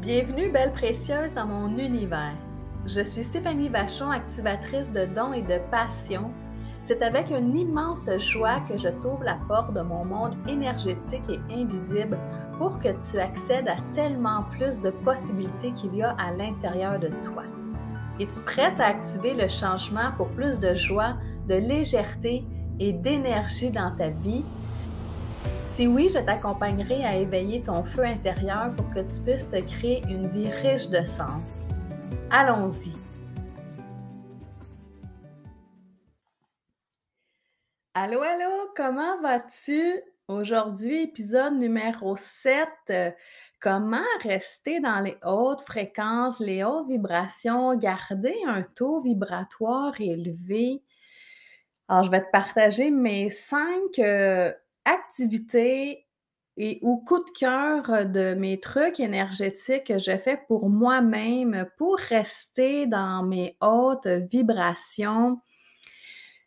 Bienvenue, belle précieuse, dans mon univers. Je suis Stéphanie Vachon, activatrice de dons et de passion. C'est avec une immense joie que je t'ouvre la porte de mon monde énergétique et invisible pour que tu accèdes à tellement plus de possibilités qu'il y a à l'intérieur de toi. Es-tu prête à activer le changement pour plus de joie, de légèreté et d'énergie dans ta vie? Si oui, je t'accompagnerai à éveiller ton feu intérieur pour que tu puisses te créer une vie riche de sens. Allons-y! Allô, allô, comment vas-tu? Aujourd'hui, épisode numéro 7. Comment rester dans les hautes fréquences, les hautes vibrations, garder un taux vibratoire élevé? Alors, je vais te partager mes 5 activités ou coups de cœur de mes trucs énergétiques que je fais pour moi-même pour rester dans mes hautes vibrations.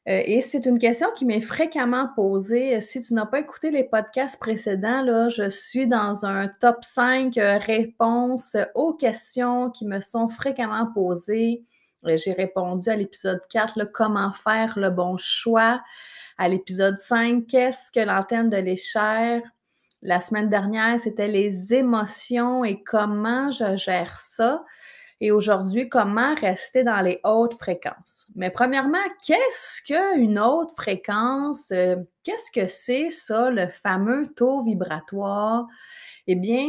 Et c'est une question qui m'est fréquemment posée. Si tu n'as pas écouté les podcasts précédents, là, je suis dans un top 5 réponses aux questions qui me sont fréquemment posées. J'ai répondu à l'épisode 4, là, comment faire le bon choix. À l'épisode 5, qu'est-ce que l'antenne de l'échelle? La semaine dernière, c'était les émotions et comment je gère ça. Et aujourd'hui, comment rester dans les hautes fréquences. Mais premièrement, qu'est-ce qu'une haute fréquence? Qu'est-ce que c'est ça, le fameux taux vibratoire? Eh bien,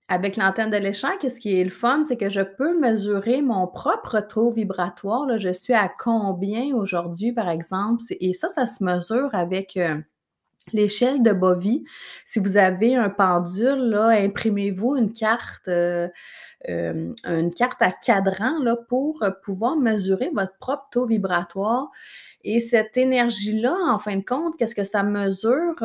avec l'antenne de l'échelle, qu'est-ce qui est le fun, c'est que je peux mesurer mon propre taux vibratoire. Là, je suis à combien aujourd'hui, par exemple? Et ça se mesure avec l'échelle de Bovie. Si vous avez un pendule, là, imprimez-vous une carte à cadran là, pour pouvoir mesurer votre propre taux vibratoire. Et cette énergie-là, en fin de compte, qu'est-ce que ça mesure?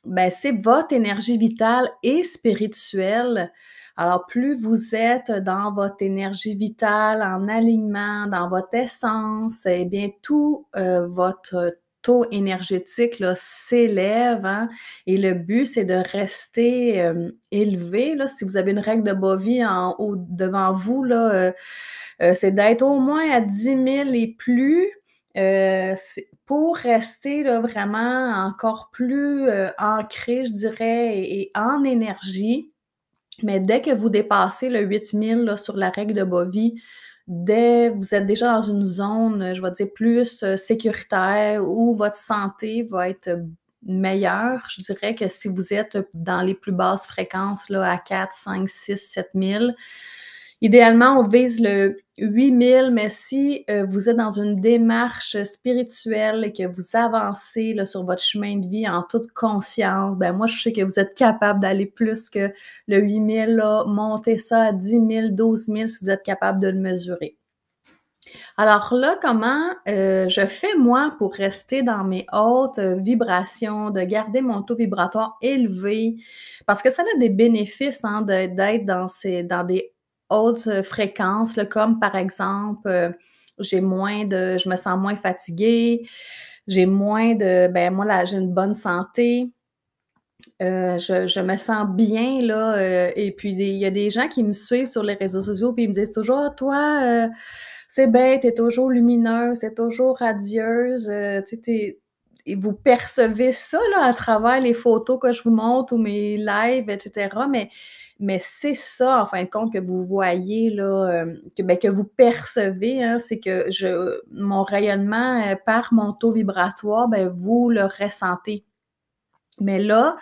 Ben, c'est votre énergie vitale et spirituelle. Alors, plus vous êtes dans votre énergie vitale, en alignement, dans votre essence, eh bien, tout votre taux énergétique là, s'élève, hein, et le but, c'est de rester élevé. Là. Si vous avez une règle de Bovie en haut devant vous, là, c'est d'être au moins à 10 000 et plus pour rester là, vraiment encore plus ancré, je dirais, et en énergie. Mais dès que vous dépassez le 8000 là, sur la règle de Bovie, vous êtes déjà dans une zone, je vais dire, plus sécuritaire où votre santé va être meilleure. Je dirais que si vous êtes dans les plus basses fréquences, là, à 4, 5, 6, 7000, idéalement, on vise le 8000, mais si vous êtes dans une démarche spirituelle et que vous avancez là, sur votre chemin de vie en toute conscience, ben moi, je sais que vous êtes capable d'aller plus que le 8000, là, monter ça à 10 000, 12 000 si vous êtes capable de le mesurer. Alors là, comment je fais moi pour rester dans mes hautes vibrations, de garder mon taux vibratoire élevé? Parce que ça a des bénéfices hein, d'être dans des hautes fréquences, là, comme par exemple, je me sens moins fatiguée, j'ai moins de, ben moi là, j'ai une bonne santé. Je me sens bien là, et puis il y a des gens qui me suivent sur les réseaux sociaux puis ils me disent toujours: «Ah toi, c'est bien, tu es toujours lumineuse, tu es toujours radieuse, tu sais, et vous percevez ça là à travers les photos que je vous montre ou mes lives et cetera, mais c'est ça en fin de compte que vous voyez là, que vous percevez, hein, c'est que mon rayonnement, par mon taux vibratoire, ben vous le ressentez. Mais là,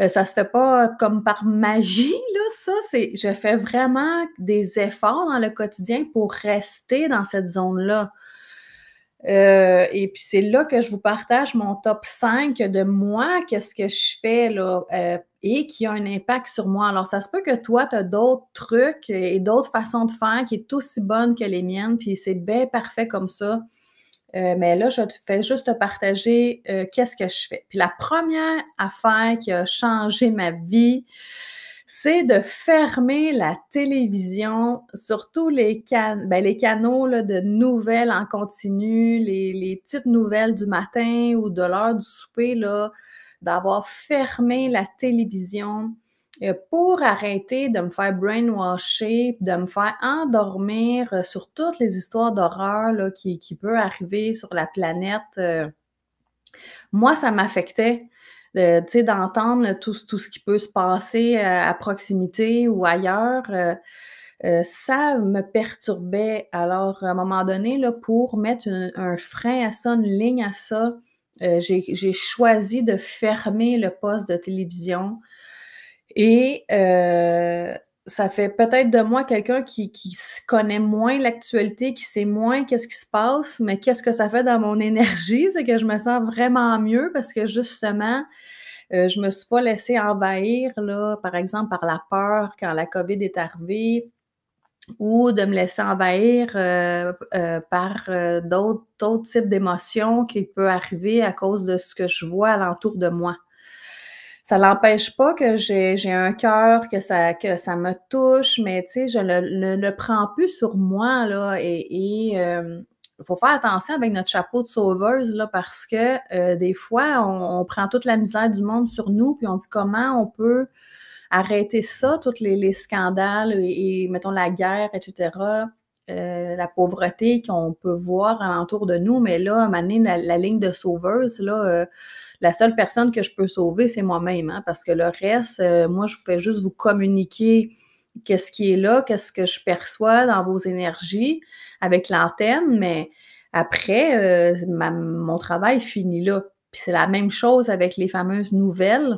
ça se fait pas comme par magie, là, ça, je fais vraiment des efforts dans le quotidien pour rester dans cette zone-là. Et puis c'est là que je vous partage mon top 5 de moi, qu'est-ce que je fais là, et qui a un impact sur moi. Alors ça se peut que toi, tu as d'autres trucs et d'autres façons de faire qui est aussi bonnes que les miennes, puis c'est bien parfait comme ça. Mais là, je te fais juste te partager qu'est-ce que je fais. Puis la première affaire qui a changé ma vie, c'est de fermer la télévision, surtout les canaux là, de nouvelles en continu, les petites nouvelles du matin ou de l'heure du souper, là, d'avoir fermé la télévision. pour arrêter de me faire brainwasher, de me faire endormir, sur toutes les histoires d'horreur là qui peut arriver sur la planète, moi ça m'affectait, tu sais, d'entendre tout ce qui peut se passer, à proximité ou ailleurs, ça me perturbait. Alors, à un moment donné, là, pour mettre un frein à ça, une ligne à ça, j'ai choisi de fermer le poste de télévision et ça fait peut-être de moi quelqu'un qui s connaît moins l'actualité, qui sait moins qu'est-ce qui se passe, mais qu'est-ce que ça fait dans mon énergie? C'est que je me sens vraiment mieux parce que justement, je me suis pas laissée envahir là, par exemple, par la peur quand la COVID est arrivée ou de me laisser envahir, par, d'autres types d'émotions qui peut arriver à cause de ce que je vois alentour de moi. Ça l'empêche pas que j'ai un cœur, que ça me touche, mais tu sais, je le prends plus sur moi là et faut faire attention avec notre chapeau de sauveuse là parce que, des fois on prend toute la misère du monde sur nous, puis on dit: «Comment on peut arrêter ça, tous les scandales et mettons la guerre et cetera, la pauvreté qu'on peut voir alentour de nous, mais là, à un moment donné, la ligne de sauveuse, là, la seule personne que je peux sauver, c'est moi-même, hein, parce que le reste, moi, je fais juste vous communiquer qu'est-ce qui est là, qu'est-ce que je perçois dans vos énergies avec l'antenne, mais après, mon travail finit là. Puis c'est la même chose avec les fameuses nouvelles.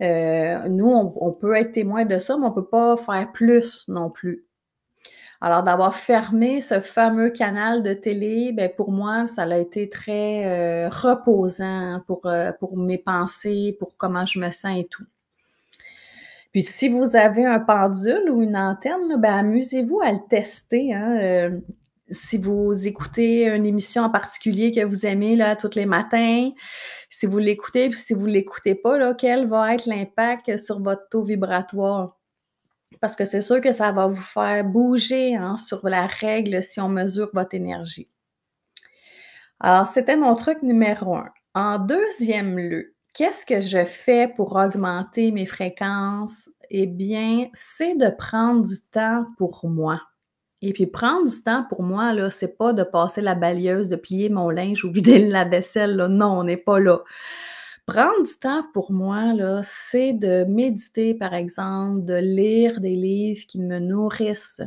Nous, on peut être témoin de ça, mais on peut pas faire plus non plus. Alors d'avoir fermé ce fameux canal de télé, ben pour moi, ça a été très, reposant pour mes pensées, pour comment je me sens et tout. Puis si vous avez un pendule ou une antenne là, ben amusez-vous à le tester, hein, si vous écoutez une émission en particulier que vous aimez là tous les matins, si vous l'écoutez, puis si vous l'écoutez pas là, quel va être l'impact sur votre taux vibratoire? Parce que c'est sûr que ça va vous faire bouger, hein, sur la règle si on mesure votre énergie. Alors, c'était mon truc numéro un. En deuxième lieu, qu'est-ce que je fais pour augmenter mes fréquences? Eh bien, c'est de prendre du temps pour moi. Et puis prendre du temps pour moi, là, c'est pas de passer la balayeuse, de plier mon linge ou vider la vaisselle, là. Non, on n'est pas là. Prendre du temps pour moi, là, c'est de méditer, par exemple, de lire des livres qui me nourrissent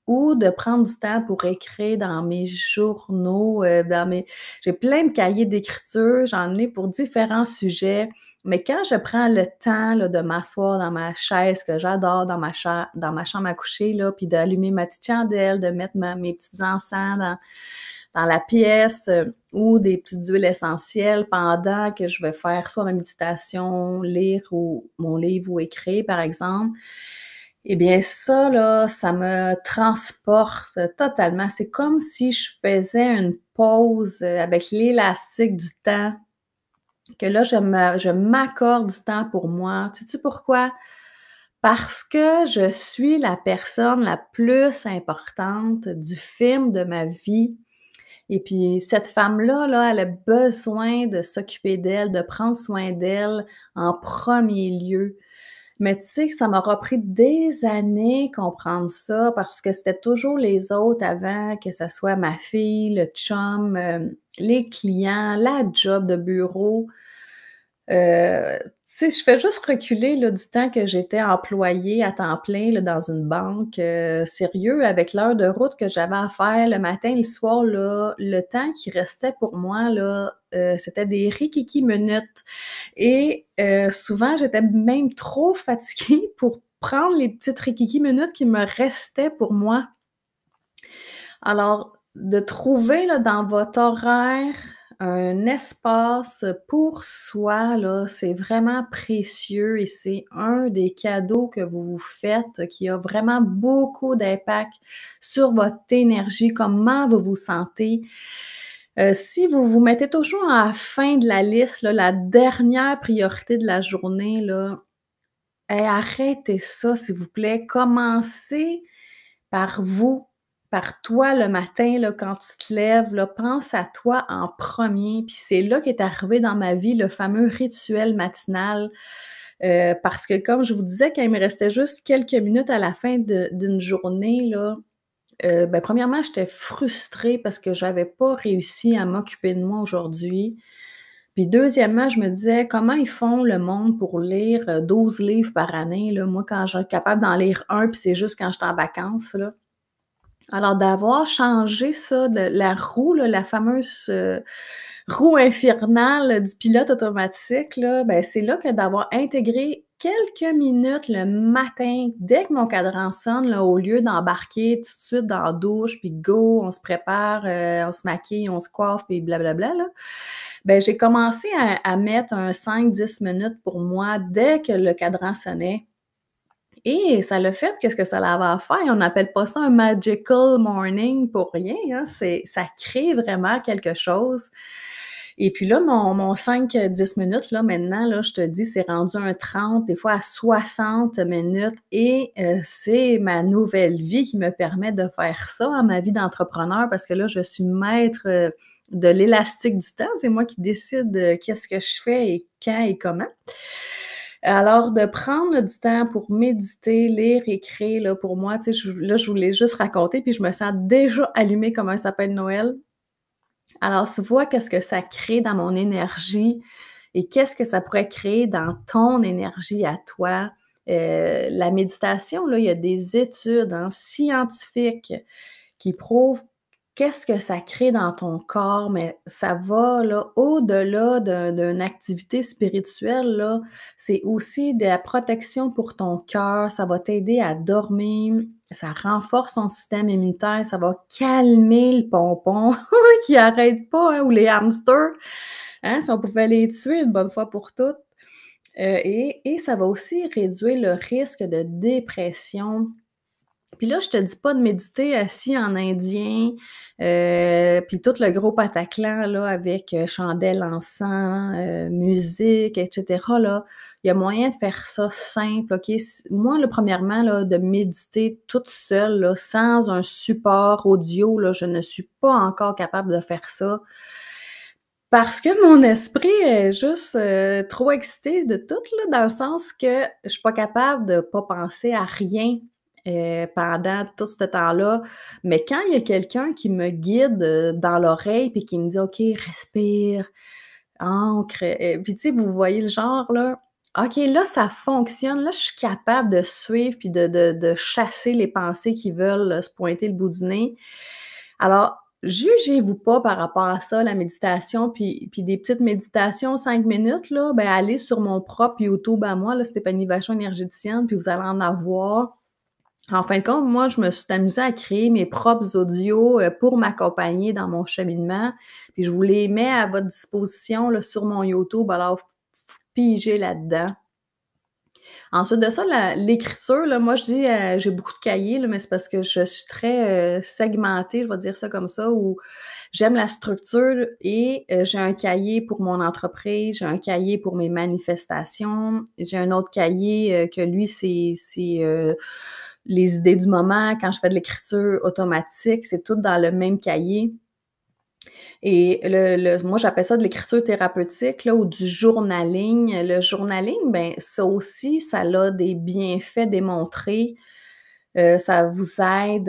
ou de prendre du temps pour écrire dans mes journaux, j'ai plein de cahiers d'écriture, j'en ai pour différents sujets, mais quand je prends le temps, là, de m'asseoir dans ma chaise que j'adore, dans ma chambre à coucher, là, puis d'allumer ma petite chandelle, de mettre mes petits encens dans la pièce, ou des petites huiles essentielles pendant que je vais faire soit ma méditation, lire ou mon livre ou écrire, par exemple. Eh bien ça là, ça me transporte totalement. C'est comme si je faisais une pause, avec l'élastique du temps, que là je m'accorde du temps pour moi. Sais-tu pourquoi? Parce que je suis la personne la plus importante du film de ma vie et puis cette femme-là, là, elle a besoin de s'occuper d'elle, de prendre soin d'elle en premier lieu. Mais tu sais que ça m'aura pris des années comprendre ça parce que c'était toujours les autres avant, que ça soit ma fille, le chum, les clients, la job de bureau. Tu sais, je fais juste reculer, là, du temps que j'étais employée à temps plein, là, dans une banque, sérieux, avec l'heure de route que j'avais à faire le matin, le soir, là, le temps qui restait pour moi, là, c'était des rikiki minutes et souvent, j'étais même trop fatiguée pour prendre les petites rikiki minutes qui me restaient pour moi. Alors, de trouver là, dans votre horaire un espace pour soi, là, c'est vraiment précieux et c'est un des cadeaux que vous vous faites qui a vraiment beaucoup d'impact sur votre énergie, comment vous vous sentez. Si vous vous mettez toujours à la fin de la liste, là, la dernière priorité de la journée, là, arrêtez ça, s'il vous plaît. Commencez par vous, par toi le matin, là, quand tu te lèves, là, pense à toi en premier. Puis c'est là qu'est arrivé dans ma vie le fameux rituel matinal. Parce que comme je vous disais, quand il me restait juste quelques minutes à la fin d'une journée là, ben, premièrement, j'étais frustrée parce que j'avais pas réussi à m'occuper de moi aujourd'hui. Puis deuxièmement, je me disais: «Comment ils font le monde pour lire, 12 livres par année, là? Moi, quand je suis capable d'en lire un, puis c'est juste quand je suis en vacances, là». Alors d'avoir changé ça, de la roue, là, la fameuse, roue infernale du pilote automatique, là, ben, c'est là que d'avoir intégré quelques minutes le matin, dès que mon cadran sonne, là, au lieu d'embarquer tout de suite dans la douche, puis go, on se prépare, on se maquille, on se coiffe, puis blablabla, là, ben, j'ai commencé à mettre un 5-10 minutes pour moi dès que le cadran sonnait et ça l'a fait, qu'est-ce que ça avait à faire? On n'appelle pas ça un magical morning pour rien, hein, ça crée vraiment quelque chose et puis là, mon 5-10 minutes, là, maintenant, là, je te dis, c'est rendu un 30, des fois à 60 minutes et c'est ma nouvelle vie qui me permet de faire ça, hein, ma vie d'entrepreneur, parce que là, je suis maître, de l'élastique du temps. C'est moi qui décide, qu'est-ce que je fais et quand et comment. Alors de prendre du temps pour méditer, lire, écrire, là, pour moi, tu sais, je voulais juste raconter, puis je me sens déjà allumée comme un sapin de Noël. Alors, tu vois qu'est-ce que ça crée dans mon énergie et qu'est-ce que ça pourrait créer dans ton énergie à toi. La méditation, là, il y a des études, hein, scientifiques qui prouvent qu'est-ce que ça crée dans ton corps, mais ça va là au-delà d'une activité spirituelle, là. C'est aussi de la protection pour ton cœur, ça va t'aider à dormir, ça renforce ton système immunitaire, ça va calmer le pompon qui arrête pas, hein, ou les hamsters, hein, si on pouvait les tuer une bonne fois pour toutes. Et ça va aussi réduire le risque de dépression. Puis là, je te dis pas de méditer assis en indien, puis tout le gros pataclan là avec, chandelle, encens, musique et cetera là. Il y a moyen de faire ça simple, OK? Moi là, premièrement là, de méditer toute seule là, sans un support audio là, je ne suis pas encore capable de faire ça. Parce que mon esprit est juste, trop excité de tout là, dans le sens que je suis pas capable de pas penser à rien, pendant tout ce temps-là. Mais quand il y a quelqu'un qui me guide, dans l'oreille puis qui me dit: «OK, respire, ancre», puis tu sais, vous voyez le genre là? OK, là, ça fonctionne. Là, je suis capable de suivre puis de chasser les pensées qui veulent, se pointer le bout du nez. Alors, jugez-vous pas par rapport à ça, la méditation, puis des petites méditations 5 minutes là, ben, allez sur mon propre YouTube à moi là, Stéphanie Vachon énergéticienne, puis vous allez en avoir. En fin de compte, moi, je me suis amusée à créer mes propres audios, pour m'accompagner dans mon cheminement, puis je vous les mets à votre disposition là, sur mon YouTube, alors pigez là-dedans. Ensuite de ça, l'écriture, là, moi, je dis, j'ai beaucoup de cahiers, là, mais c'est parce que je suis très, segmentée, je vais dire ça comme ça, où j'aime la structure et j'ai un cahier pour mon entreprise, j'ai un cahier pour mes manifestations, j'ai un autre cahier, que lui, c'est les idées du moment. Quand je fais de l'écriture automatique, c'est tout dans le même cahier. Et moi, j'appelle ça de l'écriture thérapeutique là, ou du journaling. Le journaling, ben ça aussi, ça a des bienfaits démontrés. Ça vous aide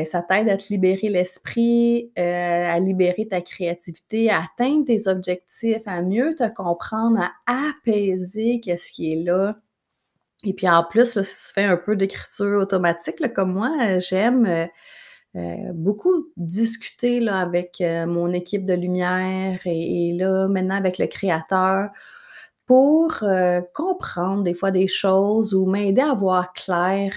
ça t'aide à te libérer l'esprit, à libérer ta créativité, à atteindre tes objectifs, à mieux te comprendre, à apaiser qu'est-ce qui est là. Et puis en plus, là, si tu fais un peu d'écriture automatique là, comme moi, j'aime, beaucoup discuter là, avec, mon équipe de lumière et là, maintenant avec le créateur pour, comprendre des fois des choses ou m'aider à voir clair,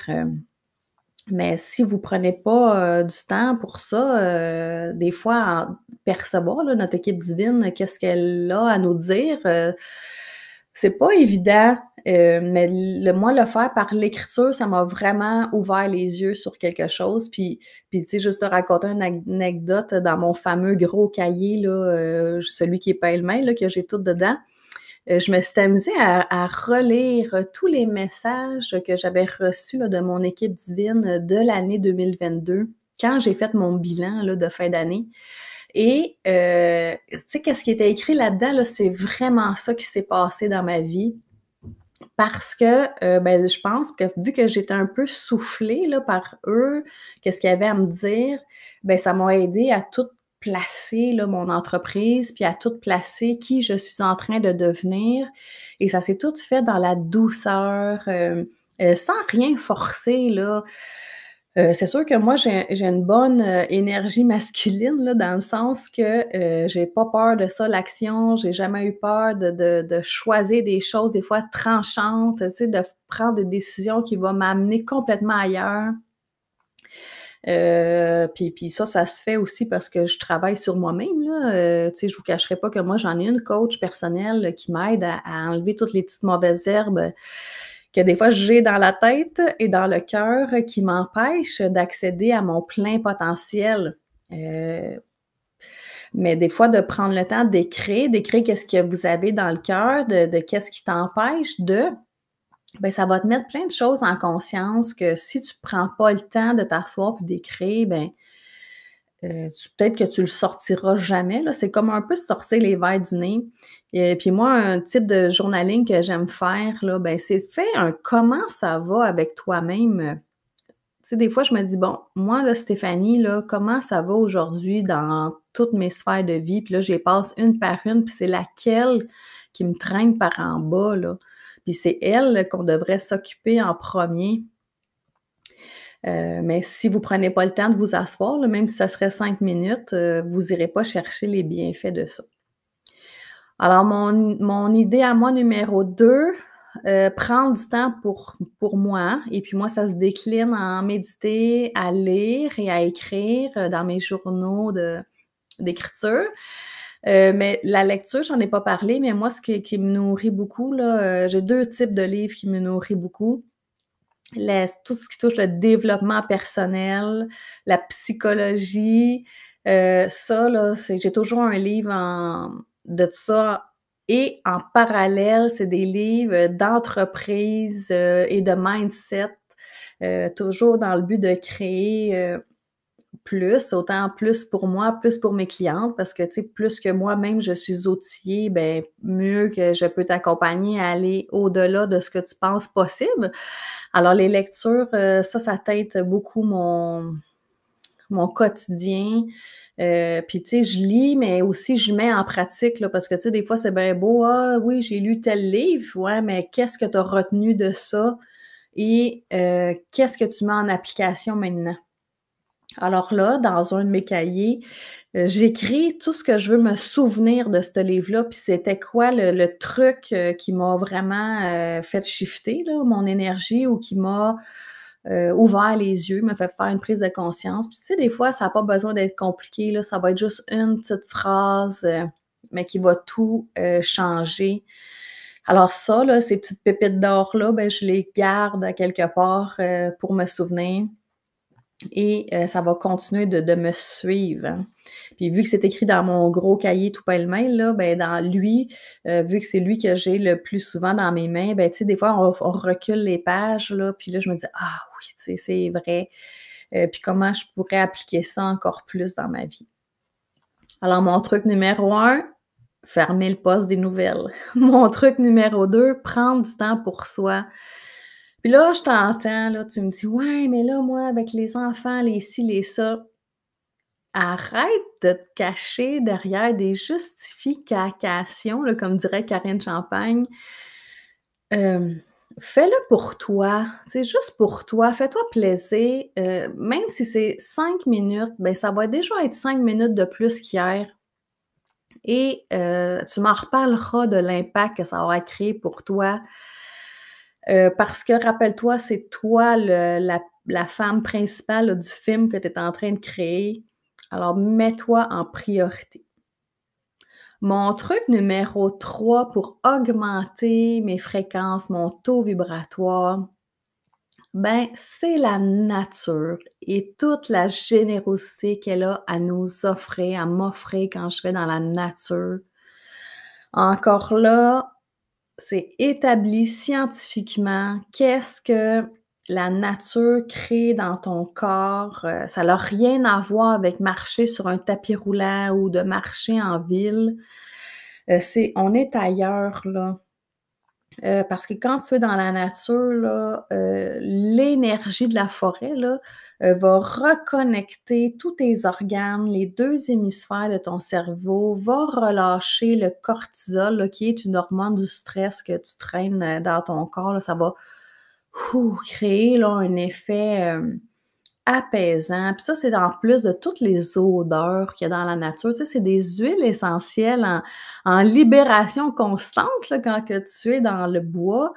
mais si vous prenez pas, du temps pour ça, des fois en percevoir là, notre équipe divine, qu'est-ce qu'elle a à nous dire, c'est pas évident, mais moi, le faire par l'écriture, ça m'a vraiment ouvert les yeux sur quelque chose. Puis tu sais, juste te raconter une anecdote, dans mon fameux gros cahier là, celui qui est pêle-mêle là, que j'ai tout dedans, je me suis amusée à relire tous les messages que j'avais reçus là, de mon équipe divine de l'année 2022, quand j'ai fait mon bilan là, de fin d'année. Et tu sais, qu'est-ce qui était écrit là-dedans, là, c'est vraiment ça qui s'est passé dans ma vie. Parce que, ben, je pense que vu que j'étais un peu soufflée là par eux, qu'est-ce qu'il y avait à me dire, ben, ça m'a aidée à tout placer là, mon entreprise, puis à tout placer qui je suis en train de devenir et ça s'est tout fait dans la douceur, sans rien forcer là. C'est sûr que moi j'ai une bonne, énergie masculine là, dans le sens que, j'ai pas peur de ça, l'action. J'ai jamais eu peur de choisir des choses des fois tranchantes, tu sais, de prendre des décisions qui vont m'amener complètement ailleurs. Puis ça se fait aussi parce que je travaille sur moi-même là, tu sais, je vous cacherai pas que moi j'en ai une coach personnelle qui m'aide à enlever toutes les petites mauvaises herbes, que des fois j'ai dans la tête et dans le cœur qui m'empêchent d'accéder à mon plein potentiel. Heu, mais des fois de prendre le temps d'écrire qu'est-ce que vous avez dans le cœur, de qu'est-ce qui t'empêche de, ben ça va te mettre plein de choses en conscience que si tu prends pas le temps de t'asseoir puis d'écrire, ben, tu peut-être que tu le sortiras jamais, là. C'est comme un peu sortir les verres du nez et puis moi, un type de journaling que j'aime faire, là, ben, c'est fais un comment ça va avec toi-même. Tu sais, des fois, je me dis: «Bon, moi, là, Stéphanie, là, comment ça va aujourd'hui dans toutes mes sphères de vie?» Puis là, je les passe une par une, puis c'est laquelle qui me traîne par en bas, là. Puis c'est elle là, qu'on devrait s'occuper en premier. Mais si vous prenez pas le temps de vous asseoir, là, même si ça serait 5 minutes, vous irez pas chercher les bienfaits de ça. Alors mon idée à moi numéro 2, prendre du temps pour moi et puis moi, ça se décline en méditer, à lire et à écrire, dans mes journaux d'écriture. Mais la lecture, j'en ai pas parlé, mais moi, ce qui me nourrit beaucoup, là, j'ai 2 types de livres qui me nourrit beaucoup. Tout ce qui touche le développement personnel, la psychologie, ça là, j'ai toujours un livre de ça et en parallèle, c'est des livres d'entreprise, et de mindset, toujours dans le but de créer, plus, autant plus pour moi, plus pour mes clientes parce que, tu sais, plus que moi-même je suis outillée, ben, mieux que je peux t'accompagner à aller au-delà de ce que tu penses possible. Alors les lectures, ça teinte beaucoup mon quotidien. Puis tu sais, je lis, mais aussi je mets en pratique là, parce que tu sais, des fois, c'est bien beau: «Ah oui, j'ai lu tel livre». Ouais, mais qu'est-ce que tu as retenu de ça et qu'est-ce que tu mets en application maintenant? Alors là, dans un de mes cahiers, j'écris tout ce que je veux me souvenir de ce livre-là, puis c'était quoi le truc, qui m'a vraiment, fait shifter là, mon énergie ou qui m'a, ouvert les yeux, m'a fait faire une prise de conscience. Puis tu sais, des fois, ça a pas besoin d'être compliqué là, ça va être juste une petite phrase, mais qui va tout, changer. Alors ça là, ces petites pépites d'or-là, ben, je les garde à quelque part, pour me souvenir et ça va continuer de me suivre, hein. Puis vu que c'est écrit dans mon gros cahier tout pêle-mêle là, ben, dans lui, vu que c'est lui que j'ai le plus souvent dans mes mains, ben, tu sais, des fois, on recule les pages là, puis là, je me dis: «Ah oui, tu sais, c'est vrai, puis comment je pourrais appliquer ça encore plus dans ma vie?» Alors mon truc numéro un, fermer le poste des nouvelles. Mon truc numéro 2, prendre du temps pour soi. Puis là, je t'entends, là, tu me dis: «Ouais, mais là, moi, avec les enfants, les ci, les ça». Arrête de te cacher derrière des justifications, là, comme dirait Karine Champagne. Hem, Fais-le pour toi, tu sais, juste pour toi. Fais-toi plaisir, même si c'est 5 minutes, ben, ça va déjà être 5 minutes de plus qu'hier et tu m'en reparleras de l'impact que ça aura créé pour toi. Parce que rappelle-toi, c'est toi la femme principale, là, du film que tu es en train de créer. Alors mets-toi en priorité. Mon truc numéro 3 pour augmenter mes fréquences, mon taux vibratoire, ben, c'est la nature et toute la générosité qu'elle a à nous offrir, à m'offrir quand je vais dans la nature. Encore là, c'est établi scientifiquement qu'est-ce que la nature crée dans ton corps. Ça n'a rien à voir avec marcher sur un tapis roulant ou de marcher en ville. On est ailleurs là. Parce que quand tu es dans la nature là, l'énergie de la forêt là, va reconnecter tous tes organes, les 2 hémisphères de ton cerveau, va relâcher le cortisol là, qui est une hormone du stress que tu traînes, dans ton corps là. Ça va, créer là un effet, apaisant. Puis ça, c'est en plus de toutes les odeurs qu'il y a dans la nature. Tu sais, c'est des huiles essentielles en libération constante là, quand que tu es dans le bois.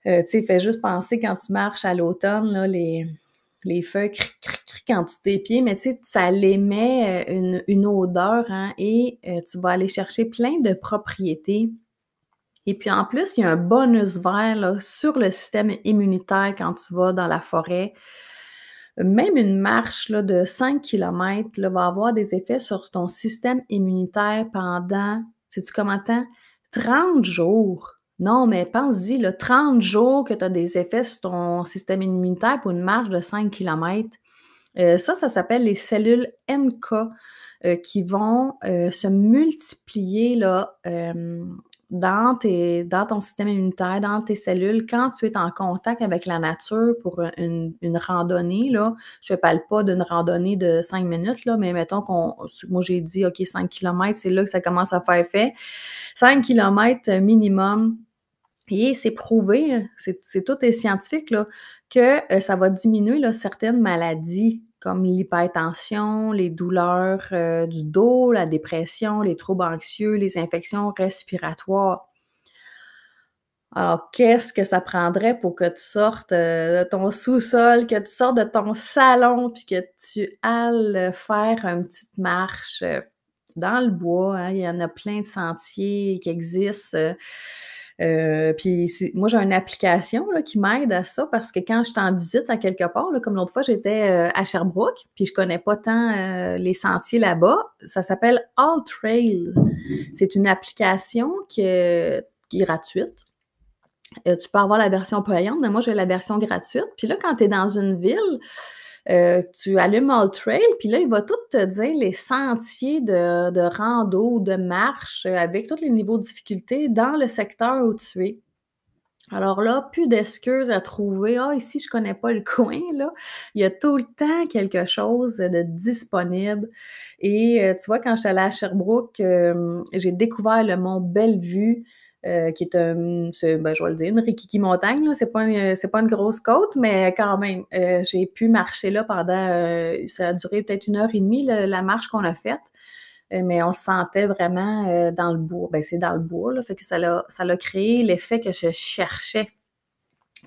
Tu sais, fais juste penser quand tu marches à l'automne, là, les feuilles cric, cric, cric quand tu tes pieds, mais tu sais, ça émet, une odeur, hein, et tu vas aller chercher plein de propriétés. Et puis en plus, il y a un bonus vert, là, sur le système immunitaire quand tu vas dans la forêt. Même une marche là, de 5 kilomètres là, va avoir des effets sur ton système immunitaire pendant, sais-tu combien de temps? 30 jours. Non, mais pense-y, là, 30 jours que tu as des effets sur ton système immunitaire pour une marche de 5 kilomètres. Ça s'appelle les cellules NK, qui vont, se multiplier là, dans ton système immunitaire, dans tes cellules, quand tu es en contact avec la nature pour une randonnée, là. Je ne parle pas d'une randonnée de 5 minutes, là, mais mettons moi j'ai dit: «OK, 5 kilomètres», c'est là que ça commence à faire effet. 5 kilomètres minimum, et c'est prouvé, c'est tout est scientifique là, que, ça va diminuer là, certaines maladies comme l'hypertension, les douleurs, du dos, la dépression, les troubles anxieux, les infections respiratoires. Alors, qu'est-ce que ça prendrait pour que tu sortes, de ton sous-sol, que tu sortes de ton salon, puis que tu ailles faire une petite marche, dans le bois, hein? Il y en a plein de sentiers qui existent, puis moi, j'ai une application, là, qui m'aide à ça parce que quand je suis en visite à quelque part, là, comme l'autre fois, j'étais, à Sherbrooke, puis je connais pas tant, les sentiers là-bas. Ça s'appelle AllTrail. C'est une application qui est gratuite. Tu peux avoir la version payante, mais moi, j'ai la version gratuite. Puis là, quand tu es dans une ville, tu allumes AllTrail, puis là, il va tout te dire les sentiers de rando ou de marche, avec tous les niveaux de difficulté dans le secteur où tu es. Alors là, plus d'excuses à trouver: «Ah, ici, je connais pas le coin», là. Il y a tout le temps quelque chose de disponible, et tu vois, quand je suis allée à Sherbrooke, j'ai découvert le mont Bellevue, qui est je vais le dire, une rikiki montagne, là. C'est pas une grosse côte, mais quand même, j'ai pu marcher là pendant, ça a duré peut-être 1 heure et demie, la marche qu'on a faite. Mais on se sentait vraiment, dans le bois. Ben, c'est dans le bois, là, fait que ça l'a créé l'effet que je cherchais.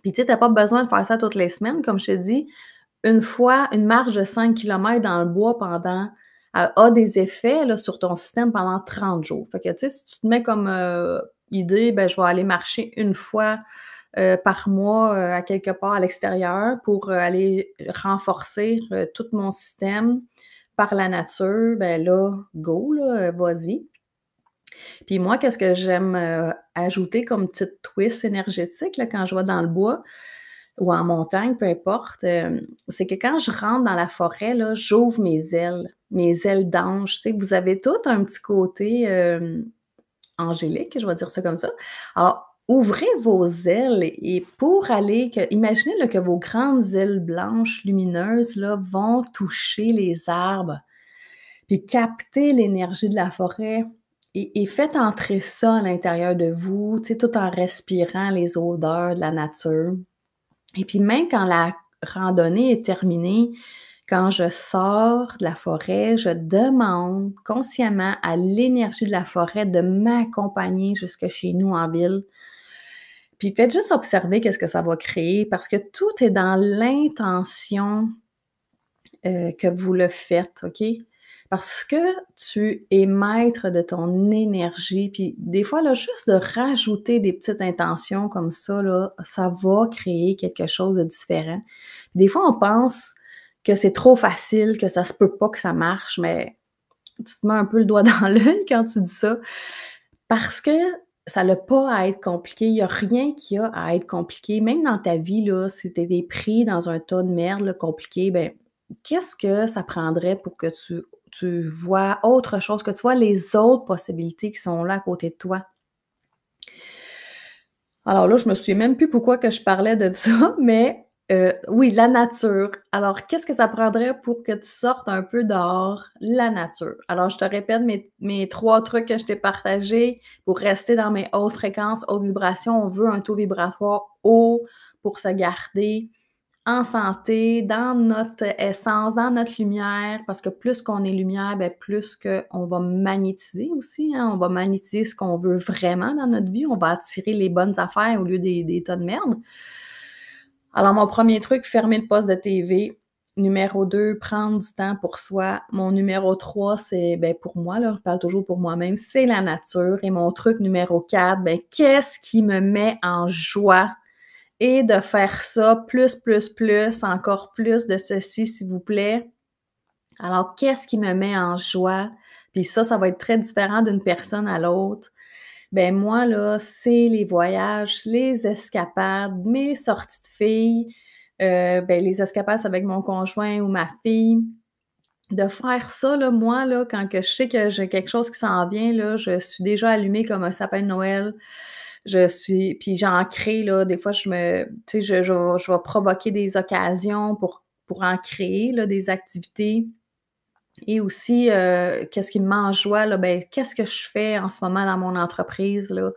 Puis tu sais, tu pas besoin de faire ça toutes les semaines, comme je te dis. Une fois, une marche de 5 kilomètres dans le bois a des effets, là, sur ton système pendant 30 jours. Fait que, tu sais, si tu te mets comme, idée, ben, je vais aller marcher une fois, par mois, à quelque part à l'extérieur pour, aller renforcer, tout mon système par la nature, ben là, go là, vas-y. Puis moi, qu'est-ce que j'aime, ajouter comme petite twist énergétique là, quand je vais dans le bois ou en montagne, peu importe, c'est que quand je rentre dans la forêt là, j'ouvre mes ailes d'ange. Tu sais, vous avez tout un petit côté, angélique, je vais dire ça comme ça. Alors, ouvrez vos ailes, et pour aller imaginez là que vos grandes ailes blanches lumineuses là vont toucher les arbres. Puis captez l'énergie de la forêt, et faites entrer ça à l'intérieur de vous, tu sais, tout en respirant les odeurs de la nature. Et puis même quand la randonnée est terminée, quand je sors de la forêt, je demande consciemment à l'énergie de la forêt de m'accompagner jusque chez nous en ville. Puis faites juste observer qu'est-ce que ça va créer, parce que tout est dans l'intention, que vous le faites, OK? Parce que tu es maître de ton énergie, puis des fois, là, juste de rajouter des petites intentions comme ça, là, ça va créer quelque chose de différent. Des fois, on pense que c'est trop facile, que ça se peut pas que ça marche, mais tu te mets un peu le doigt dans l'œil quand tu dis ça, parce que ça n'a pas à être compliqué. Il y a rien qui a à être compliqué. Même dans ta vie, là, si tu es pris dans un tas de merde, là, compliqué, ben, qu'est-ce que ça prendrait pour que tu vois autre chose, que tu vois les autres possibilités qui sont là à côté de toi? Alors là, je me souviens même plus pourquoi que je parlais de ça, mais oui, la nature. Alors, qu'est-ce que ça prendrait pour que tu sortes un peu dehors? La nature. Alors, je te répète mes 3 trucs que je t'ai partagés pour rester dans mes hautes fréquences, hautes vibrations. On veut un taux vibratoire haut pour se garder en santé, dans notre essence, dans notre lumière, parce que plus qu'on est lumière, ben plus qu'on va magnétiser aussi, hein. On va magnétiser ce qu'on veut vraiment dans notre vie. On va attirer les bonnes affaires au lieu des tas de merde. Alors, mon premier truc, fermer le poste de TV. Numéro 2, prendre du temps pour soi. Mon numéro 3, c'est, ben, pour moi, là, je parle toujours pour moi-même, c'est la nature. Et mon truc numéro 4, ben, qu'est-ce qui me met en joie? Et de faire ça plus, encore plus de ceci, s'il vous plaît. Alors, qu'est-ce qui me met en joie? Puis ça va être très différent d'une personne à l'autre. Ben moi, là, c'est les voyages, les escapades, mes sorties de filles, ben les escapades avec mon conjoint ou ma fille. De faire ça, là, moi, là, quand que je sais que j'ai quelque chose qui s'en vient, là, je suis déjà allumée comme un sapin de Noël. Puis j'en crée, là, des fois, tu sais, je vais provoquer des occasions pour en créer, là, des activités. Et aussi, qu'est-ce qui me met en joie, là, ben, qu'est-ce que je fais en ce moment dans mon entreprise, là?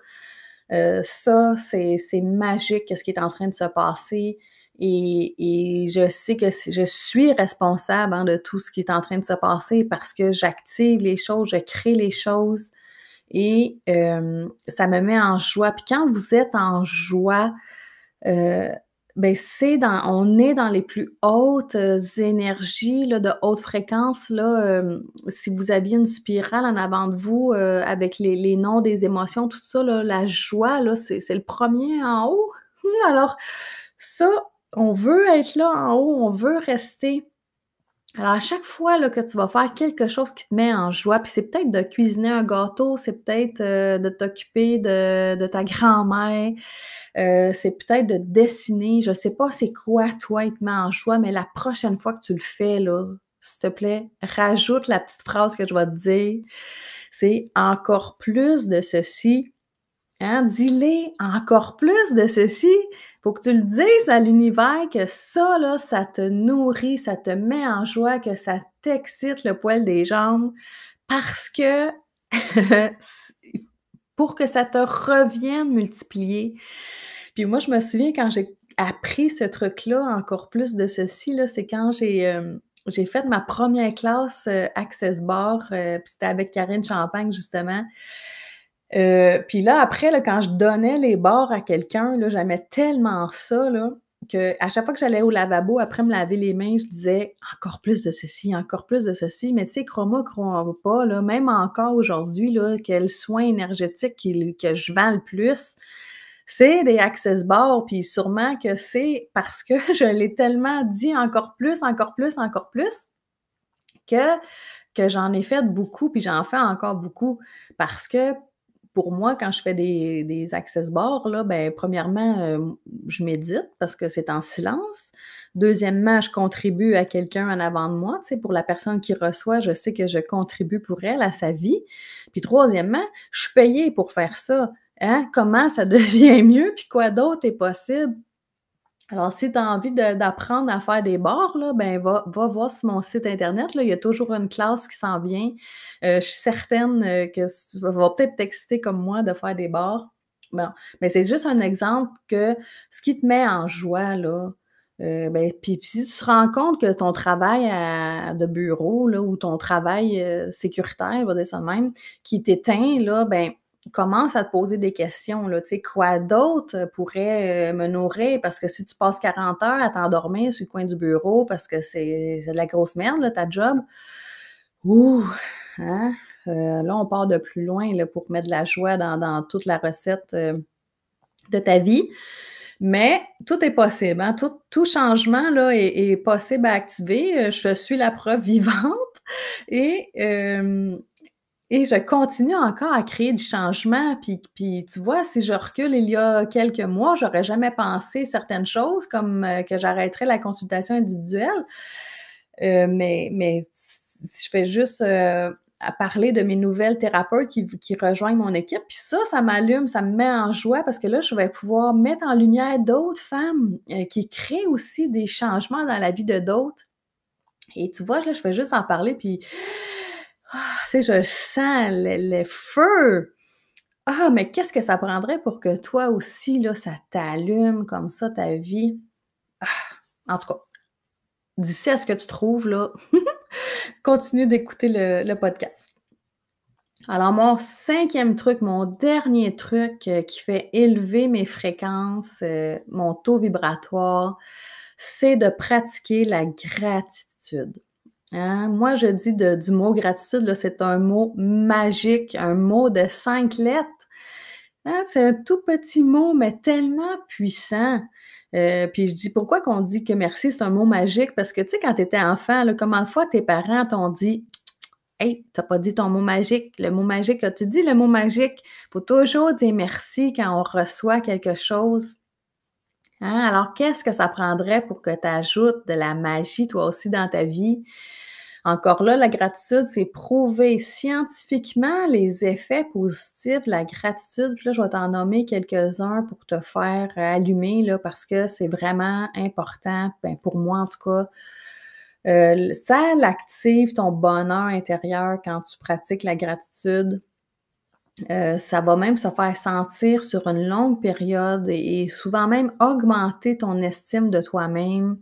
Ça, c'est magique, qu'est-ce qui est en train de se passer et je sais que je suis responsable, hein, de tout ce qui est en train de se passer parce que j'active les choses, je crée les choses et ça me met en joie. Puis quand vous êtes en joie, Heu, ben, on est dans les plus hautes, énergies, là, de haute fréquence, là, si vous aviez une spirale en avant de vous, avec les noms des émotions, tout ça, là, la joie, là, c'est le premier en haut. Alors ça, on veut être là en haut, on veut rester. Alors à chaque fois, là, que tu vas faire quelque chose qui te met en joie, puis c'est peut-être de cuisiner un gâteau, c'est peut-être, de t'occuper de ta grand-mère, c'est peut-être de dessiner, je sais pas c'est quoi toi qui te met en joie, mais la prochaine fois que tu le fais là, s'il te plaît, rajoute la petite phrase que je vais te dire. C'est: «Encore plus de ceci». Hein? Dis-les: «Encore plus de ceci». Faut que tu le dises à l'univers que ça là, ça te nourrit, ça te met en joie, que ça t'excite le poil des jambes parce que pour que ça te revienne multiplié. Puis moi, je me souviens quand j'ai appris ce truc-là, encore plus de ceci, là, c'est quand j'ai fait ma première classe, Access Bar, puis c'était avec Karine Champagne, justement. Puis là, après, là, quand je donnais les bars à quelqu'un, là, j'aimais tellement ça, là, qu'à chaque fois que j'allais au lavabo, après me laver les mains, je disais: «Encore plus de ceci, encore plus de ceci». Mais tu sais, crois-moi, crois pas, là, même encore aujourd'hui, là, quel soin énergétique que je vends le plus, c'est des Access Bars, puis sûrement que c'est parce que je l'ai tellement dit encore plus, encore plus, encore plus, que j'en ai fait beaucoup, puis j'en fais encore beaucoup. Parce que pour moi, quand je fais des access bars, là, ben, premièrement, je médite parce que c'est en silence. Deuxièmement, je contribue à quelqu'un en avant de moi. Tu sais, pour la personne qui reçoit, je sais que je contribue pour elle, à sa vie. Puis troisièmement, je suis payée pour faire ça. Hein? Comment ça devient mieux? Puis quoi d'autre est possible? Alors, si tu as envie d'apprendre à faire des bars, là, ben, va voir sur mon site internet, là, il y a toujours une classe qui s'en vient. Je suis certaine, que tu va peut-être t'exciter comme moi de faire des bars. Bon, mais c'est juste un exemple que ce qui te met en joie, là, ben, puis si tu te rends compte que ton travail de bureau, là, ou ton travail, sécuritaire, on va dire ça de même, qui t'éteint, là, ben, commence à te poser des questions, là, tu sais, quoi d'autre pourrait, me nourrir? Parce que si tu passes 40 heures à t'endormir sur le coin du bureau parce que c'est de la grosse merde, là, ta job, ouh, hein? Là, on part de plus loin, là, pour mettre de la joie dans toute la recette, de ta vie. Mais tout est possible, hein? Tout changement, là, est possible à activer. Je suis la preuve vivante et et je continue encore à créer du changement, puis tu vois, si je recule il y a quelques mois, j'aurais jamais pensé certaines choses comme, que j'arrêterais la consultation individuelle. Mais si je fais juste, à parler de mes nouvelles thérapeutes qui rejoignent mon équipe. Puis ça m'allume, ça me met en joie parce que là, je vais pouvoir mettre en lumière d'autres femmes, qui créent aussi des changements dans la vie de d'autres. Et tu vois, là, je fais juste en parler, puis tu sais, je sens le feu. Ah, mais qu'est-ce que ça prendrait pour que toi aussi, là, ça t'allume comme ça ta vie? En tout cas, d'ici à ce que tu trouves, là, continue d'écouter le podcast. Alors, mon 5e truc, mon dernier truc, qui fait élever mes fréquences, mon taux vibratoire, c'est de pratiquer la gratitude. Hein? Moi, je dis du mot gratitude, là, c'est un mot magique, un mot de 5 lettres. Hein? C'est un tout petit mot, mais tellement puissant. Puis je dis pourquoi qu'on dit que merci, c'est un mot magique? Parce que, tu sais, quand tu étais enfant, là, combien de fois tes parents t'ont dit hey, t'as pas dit ton mot magique. Le mot magique, as-tu dit le mot magique? Faut toujours dire merci quand on reçoit quelque chose. Hein? Alors, qu'est-ce que ça prendrait pour que tu ajoutes de la magie, toi aussi, dans ta vie? Encore là, la gratitude, c'est prouver scientifiquement les effets positifs de la gratitude. Puis là, je vais t'en nommer quelques-uns pour te faire allumer, là, parce que c'est vraiment important, ben, pour moi en tout cas. Ça l'active ton bonheur intérieur quand tu pratiques la gratitude. Ça va même se faire sentir sur une longue période et souvent même augmenter ton estime de toi-même.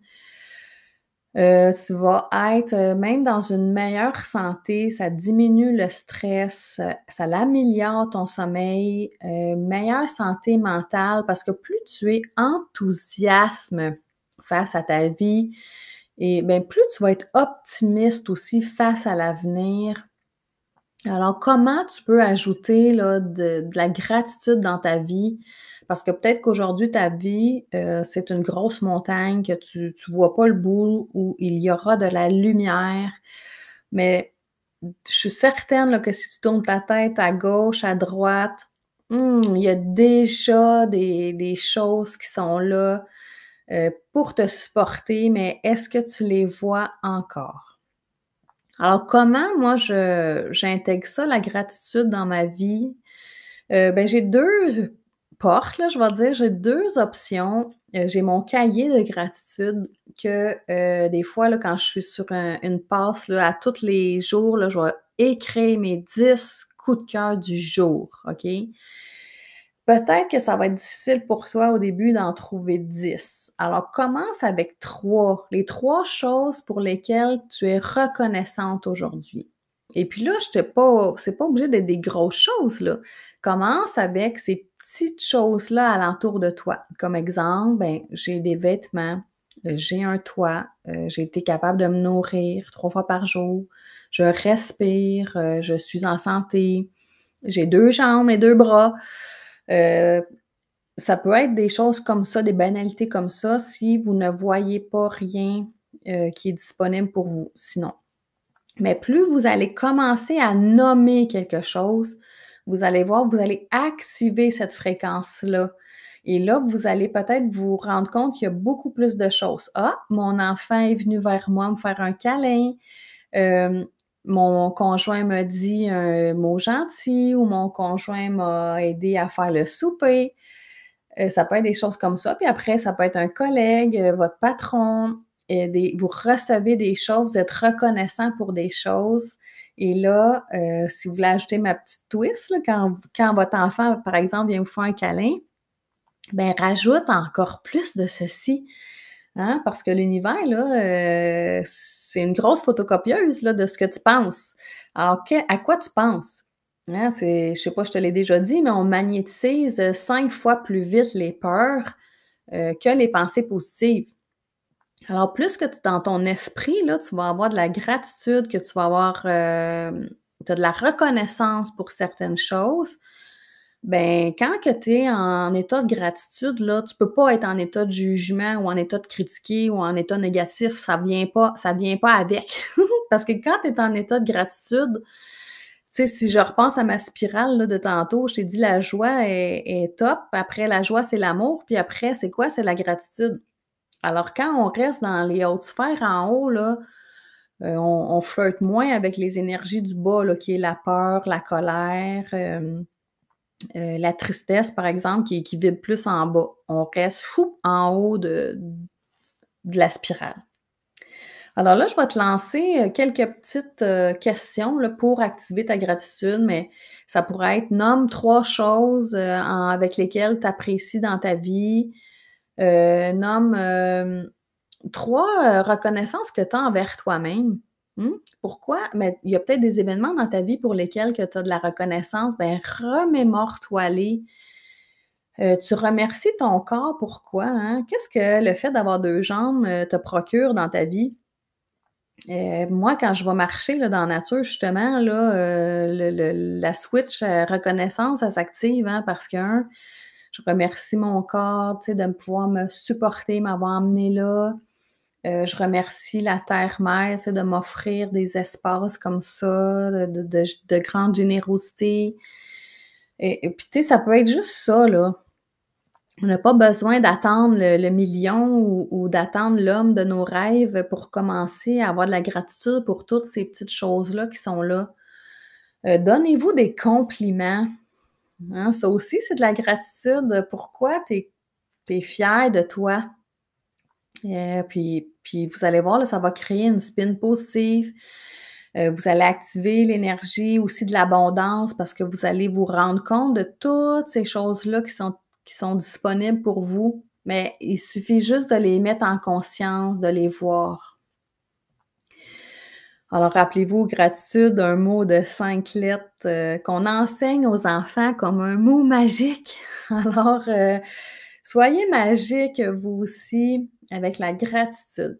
Tu vas être, même dans une meilleure santé, ça diminue le stress, ça l'améliore ton sommeil, meilleure santé mentale parce que plus tu es enthousiasme face à ta vie et bien plus tu vas être optimiste aussi face à l'avenir. Alors, comment tu peux ajouter là, de la gratitude dans ta vie? Parce que peut-être qu'aujourd'hui, ta vie, c'est une grosse montagne, que tu vois pas le bout, où il y aura de la lumière. Mais je suis certaine là, que si tu tournes ta tête à gauche, à droite, il y a déjà des choses qui sont là pour te supporter, mais est-ce que tu les vois encore? Alors, comment moi j'intègre ça, la gratitude dans ma vie? Ben, j'ai 2 portes, là, je vais dire. J'ai 2 options. J'ai mon cahier de gratitude que, des fois, là, quand je suis sur une passe, là, à tous les jours, là, je vais écrire mes 10 coups de cœur du jour, OK? Peut-être que ça va être difficile pour toi au début d'en trouver 10. Alors, commence avec 3, les 3 choses pour lesquelles tu es reconnaissante aujourd'hui. Et puis là, c'est pas obligé d'être des grosses choses, là. Commence avec ces petites choses-là alentour de toi. Comme exemple, ben, j'ai des vêtements, j'ai un toit, j'ai été capable de me nourrir 3 fois par jour, je respire, je suis en santé, j'ai 2 jambes et 2 bras. Heu, Ça peut être des choses comme ça, des banalités comme ça, si vous ne voyez pas rien, qui est disponible pour vous, sinon. Mais plus vous allez commencer à nommer quelque chose, vous allez voir, vous allez activer cette fréquence-là et là, vous allez peut-être vous rendre compte qu'il y a beaucoup plus de choses. «Ah, mon enfant est venu vers moi me faire un câlin», hem, «Mon conjoint m'a dit un mot gentil» ou «Mon conjoint m'a aidé à faire le souper». Ça peut être des choses comme ça. Puis après, ça peut être un collègue, votre patron, vous recevez des choses, vous êtes reconnaissant pour des choses. Et là, si vous voulez ajouter ma petite twist, là, quand votre enfant, par exemple, vient vous faire un câlin, ben rajoute encore plus de ceci. Hein? Parce que l'univers, là, c'est une grosse photocopieuse là, de ce que tu penses. Alors, à quoi tu penses? Hein, je sais pas, je te l'ai déjà dit, mais on magnétise 5 fois plus vite les peurs que les pensées positives. Alors, plus que dans ton esprit, là, tu vas avoir de la gratitude, que tu vas avoir t'as de la reconnaissance pour certaines choses, ben quand que tu es en état de gratitude, là, tu peux pas être en état de jugement ou en état de critiquer ou en état négatif, ça vient pas avec. Parce que quand tu es en état de gratitude, tu sais, si je repense à ma spirale là, de tantôt, je t'ai dit la joie est top. Après la joie, c'est l'amour. Puis après, c'est quoi? C'est la gratitude. Alors, quand on reste dans les hautes sphères en haut, là, On flirte moins avec les énergies du bas, là, qui est la peur, la colère, la tristesse, par exemple, qui vibre plus en bas. On reste fou en haut de la spirale. Alors là, je vais te lancer, quelques petites, questions là, pour activer ta gratitude, mais ça pourrait être: nomme 3 choses, avec lesquelles tu apprécies dans ta vie. Nomme, 3, reconnaissances que tu as envers toi-même. Mmh? Pourquoi? Mais il y a peut-être des événements dans ta vie pour lesquels que tu as de la reconnaissance, ben remémore-toi-les. Tu remercies ton corps, pourquoi, hein? Qu'est-ce que le fait d'avoir 2 jambes, te procure dans ta vie? Moi, quand je vais marcher là, dans la nature, justement, là, la switch, reconnaissance, elle s'active, hein, parce que je remercie mon corps, tu sais, de pouvoir me supporter, m'avoir emmené là. Je remercie la terre-mère, tu sais, de m'offrir des espaces comme ça, de grande générosité. Et puis, tu sais, ça peut être juste ça, là. On n'a pas besoin d'attendre le million ou d'attendre l'homme de nos rêves pour commencer à avoir de la gratitude pour toutes ces petites choses-là qui sont là. Donnez-vous des compliments, hein, ça aussi, c'est de la gratitude. Pourquoi tu es fier de toi? Puis vous allez voir, là, ça va créer une spin positive. Vous allez activer l'énergie aussi de l'abondance parce que vous allez vous rendre compte de toutes ces choses-là qui sont disponibles pour vous, mais il suffit juste de les mettre en conscience, de les voir. Alors rappelez-vous, gratitude, un mot de 5 lettres, qu'on enseigne aux enfants comme un mot magique. Alors, soyez magique vous aussi avec la gratitude.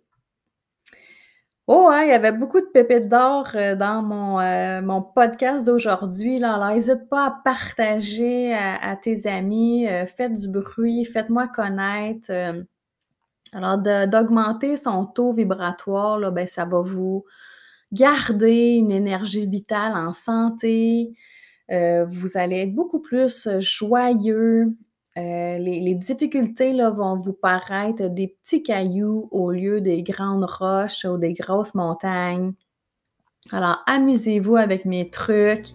Oh, hein, il y avait beaucoup de pépites d'or, dans mon podcast d'aujourd'hui, là. Alors hésite pas à partager à tes amis, faites du bruit, faites-moi connaître, alors d'augmenter son taux vibratoire, là, ben, ça va vous garder une énergie vitale en santé, vous allez être beaucoup plus, joyeux, les difficultés, là, vont vous paraître des petits cailloux au lieu des grandes roches ou des grosses montagnes. Alors amusez-vous avec mes trucs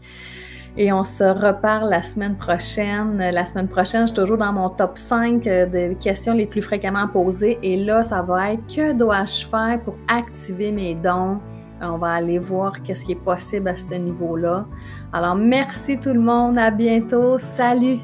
et on se reparle la semaine prochaine. La semaine prochaine, je suis toujours dans mon top 5, des questions les plus fréquemment posées et là, ça va être: que dois-je faire pour activer mes dons? On va aller voir qu'est-ce qui est possible à ce niveau-là. Alors merci tout le monde, à bientôt, salut!